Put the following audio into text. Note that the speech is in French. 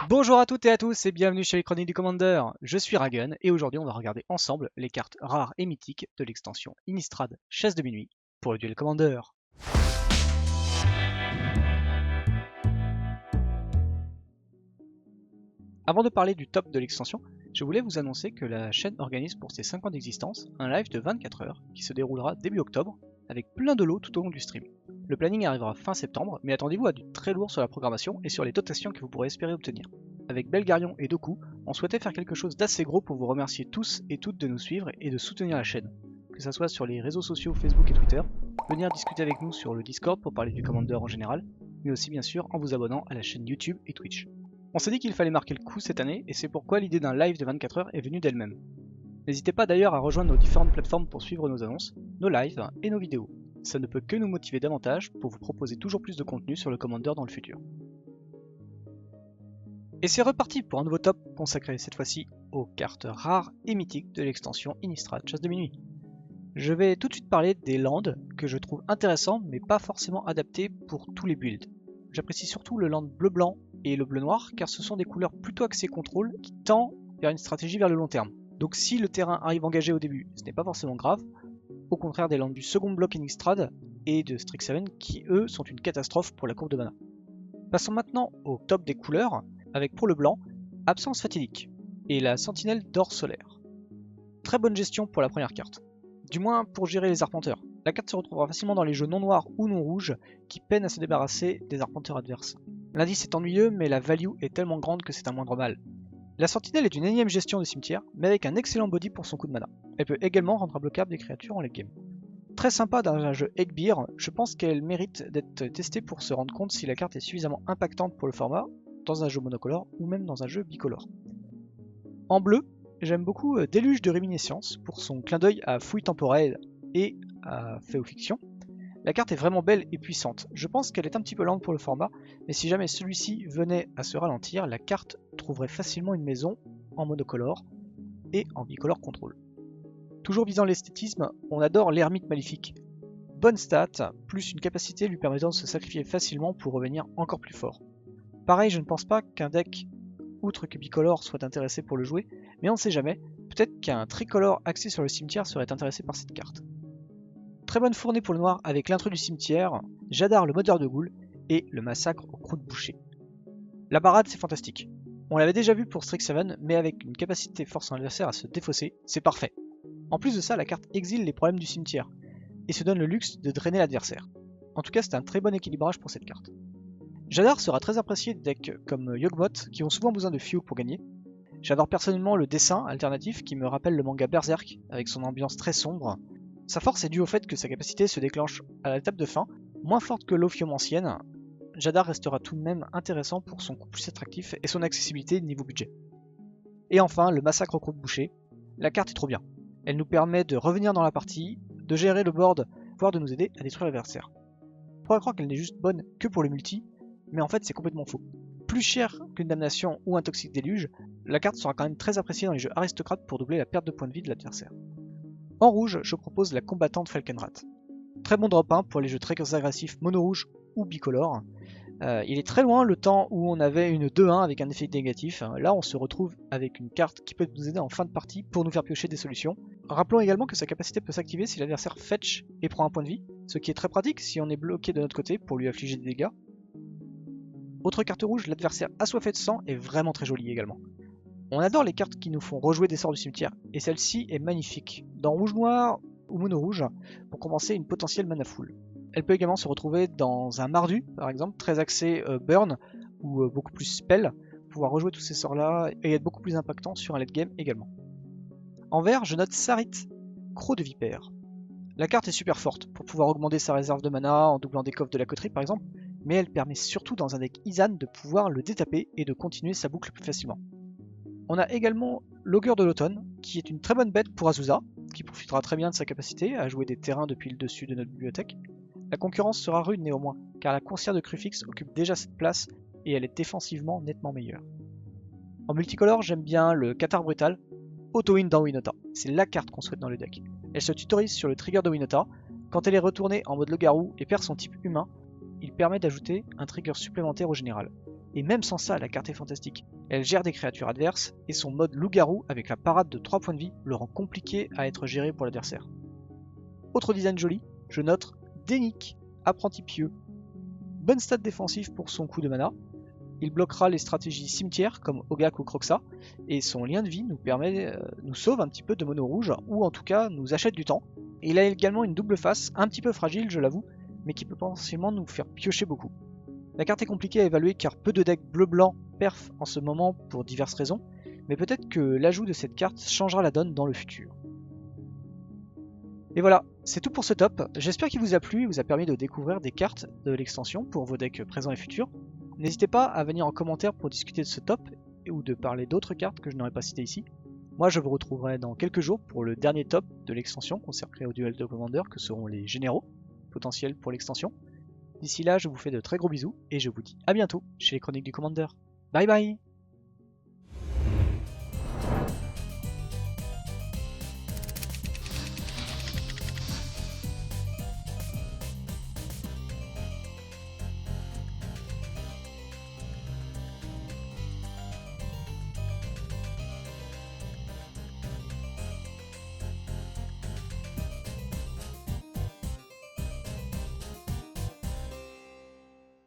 Bonjour à toutes et à tous et bienvenue chez les Chroniques du Commander. Je suis Ragun et aujourd'hui on va regarder ensemble les cartes rares et mythiques de l'extension Innistrad Chasse de Minuit pour le duel Commander. Avant de parler du top de l'extension, je voulais vous annoncer que la chaîne organise pour ses 5 ans d'existence un live de 24 heures qui se déroulera début octobre avec plein de lots tout au long du stream. Le planning arrivera fin septembre, mais attendez-vous à du très lourd sur la programmation et sur les dotations que vous pourrez espérer obtenir. Avec Belgarion et Doku, on souhaitait faire quelque chose d'assez gros pour vous remercier tous et toutes de nous suivre et de soutenir la chaîne. Que ça soit sur les réseaux sociaux Facebook et Twitter, venir discuter avec nous sur le Discord pour parler du Commander en général, mais aussi bien sûr en vous abonnant à la chaîne YouTube et Twitch. On s'est dit qu'il fallait marquer le coup cette année et c'est pourquoi l'idée d'un live de 24 heures est venue d'elle-même. N'hésitez pas d'ailleurs à rejoindre nos différentes plateformes pour suivre nos annonces, nos lives et nos vidéos. Ça ne peut que nous motiver davantage pour vous proposer toujours plus de contenu sur le Commander dans le futur. Et c'est reparti pour un nouveau top consacré cette fois-ci aux cartes rares et mythiques de l'extension Innistrad Chasse de Minuit. Je vais tout de suite parler des lands que je trouve intéressants mais pas forcément adaptés pour tous les builds. J'apprécie surtout le land bleu-blanc et le bleu-noir car ce sont des couleurs plutôt axées contrôle qui tendent vers une stratégie vers le long terme. Donc si le terrain arrive engagé au début, ce n'est pas forcément grave, au contraire des lands du second bloc Innistrad et de Strixhaven qui eux sont une catastrophe pour la courbe de mana. Passons maintenant au top des couleurs, avec pour le blanc, Absence Fatidique et la Sentinelle d'Or Solaire. Très bonne gestion pour la première carte, du moins pour gérer les arpenteurs. La carte se retrouvera facilement dans les jeux non noirs ou non rouges qui peinent à se débarrasser des arpenteurs adverses. L'indice est ennuyeux mais la value est tellement grande que c'est un moindre mal. La Sentinelle est une énième gestion de cimetière mais avec un excellent body pour son coup de mana. Elle peut également rendre imbloquable des créatures en late game. Très sympa dans un jeu Eggbeer, je pense qu'elle mérite d'être testée pour se rendre compte si la carte est suffisamment impactante pour le format dans un jeu monocolore ou même dans un jeu bicolore. En bleu, j'aime beaucoup Déluge de Réminiscence pour son clin d'œil à Fouille Temporelle et à Féofiction. La carte est vraiment belle et puissante. Je pense qu'elle est un petit peu lente pour le format, mais si jamais celui-ci venait à se ralentir, la carte trouverait facilement une maison en monocolore et en bicolore contrôle. Toujours visant l'esthétisme, on adore l'ermite maléfique. Bonne stat, plus une capacité lui permettant de se sacrifier facilement pour revenir encore plus fort. Pareil, je ne pense pas qu'un deck, outre que bicolore, soit intéressé pour le jouer, mais on ne sait jamais, peut-être qu'un tricolore axé sur le cimetière serait intéressé par cette carte. Très bonne fournée pour le noir avec l'intrus du cimetière, Jadar le modeur de Ghoul et le massacre aux croûtes bouchées. La barade c'est fantastique. On l'avait déjà vu pour Strixhaven, mais avec une capacité forçant l'adversaire à se défausser, c'est parfait. En plus de ça, la carte exile les problèmes du cimetière, et se donne le luxe de drainer l'adversaire. En tout cas, c'est un très bon équilibrage pour cette carte. Jadar sera très apprécié des decks comme Yawgmoth, qui ont souvent besoin de Fuel pour gagner. J'adore personnellement le dessin alternatif qui me rappelle le manga Berserk, avec son ambiance très sombre. Sa force est due au fait que sa capacité se déclenche à l'étape de fin, moins forte que l'Ophium ancienne. Jadar restera tout de même intéressant pour son coût plus attractif et son accessibilité niveau budget. Et enfin, le massacre aux croûtes bouchées. La carte est trop bien. Elle nous permet de revenir dans la partie, de gérer le board, voire de nous aider à détruire l'adversaire. On pourrait croire qu'elle n'est juste bonne que pour le multi, mais en fait c'est complètement faux. Plus cher qu'une damnation ou un toxique déluge, la carte sera quand même très appréciée dans les jeux aristocrates pour doubler la perte de points de vie de l'adversaire. En rouge, je propose la combattante Falkenrat. Très bon drop 1 pour les jeux très agressifs mono rouge ou bicolore. Il est très loin le temps où on avait une 2-1 avec un effet négatif. Là, on se retrouve avec une carte qui peut nous aider en fin de partie pour nous faire piocher des solutions. Rappelons également que sa capacité peut s'activer si l'adversaire fetch et prend un point de vie, ce qui est très pratique si on est bloqué de notre côté pour lui affliger des dégâts. Autre carte rouge, l'adversaire assoiffé de sang est vraiment très jolie également. On adore les cartes qui nous font rejouer des sorts du cimetière, et celle-ci est magnifique, dans rouge-noir ou mono-rouge, pour compenser une potentielle mana full. Elle peut également se retrouver dans un Mardu, par exemple, très axé burn, ou beaucoup plus spell, pour pouvoir rejouer tous ces sorts-là, et être beaucoup plus impactant sur un late game également. En vert, je note Sarit, Croc de Vipère. La carte est super forte, pour pouvoir augmenter sa réserve de mana en doublant des coffres de la coterie par exemple, mais elle permet surtout dans un deck Izan de pouvoir le détaper et de continuer sa boucle plus facilement. On a également l'Augure de l'Automne, qui est une très bonne bête pour Azusa, qui profitera très bien de sa capacité à jouer des terrains depuis le dessus de notre bibliothèque. La concurrence sera rude néanmoins, car la coursière de Crufix occupe déjà cette place et elle est défensivement nettement meilleure. En multicolore, j'aime bien le Cathare Brutal, Auto-Win dans Winota. C'est la carte qu'on souhaite dans le deck. Elle se tutorise sur le trigger de Winota. Quand elle est retournée en mode loup-garou et perd son type humain, il permet d'ajouter un trigger supplémentaire au général. Et même sans ça, la carte est fantastique. Elle gère des créatures adverses, et son mode loup-garou avec la parade de 3 points de vie le rend compliqué à être géré pour l'adversaire. Autre design joli, je note Dénic, apprenti pieux. Bonne stat défensif pour son coup de mana. Il bloquera les stratégies cimetières comme Ogak ou Kroxa, et son lien de vie nous sauve un petit peu de mono rouge, ou en tout cas nous achète du temps. Et il a également une double face, un petit peu fragile je l'avoue, mais qui peut potentiellement nous faire piocher beaucoup. La carte est compliquée à évaluer car peu de decks bleu-blanc perf en ce moment pour diverses raisons, mais peut-être que l'ajout de cette carte changera la donne dans le futur. Et voilà, c'est tout pour ce top, j'espère qu'il vous a plu et vous a permis de découvrir des cartes de l'extension pour vos decks présents et futurs. N'hésitez pas à venir en commentaire pour discuter de ce top ou de parler d'autres cartes que je n'aurais pas citées ici. Moi je vous retrouverai dans quelques jours pour le dernier top de l'extension consacré au duel de Commander que seront les généraux potentiels pour l'extension. D'ici là je vous fais de très gros bisous et je vous dis à bientôt chez les Chroniques du Commander. Bye bye.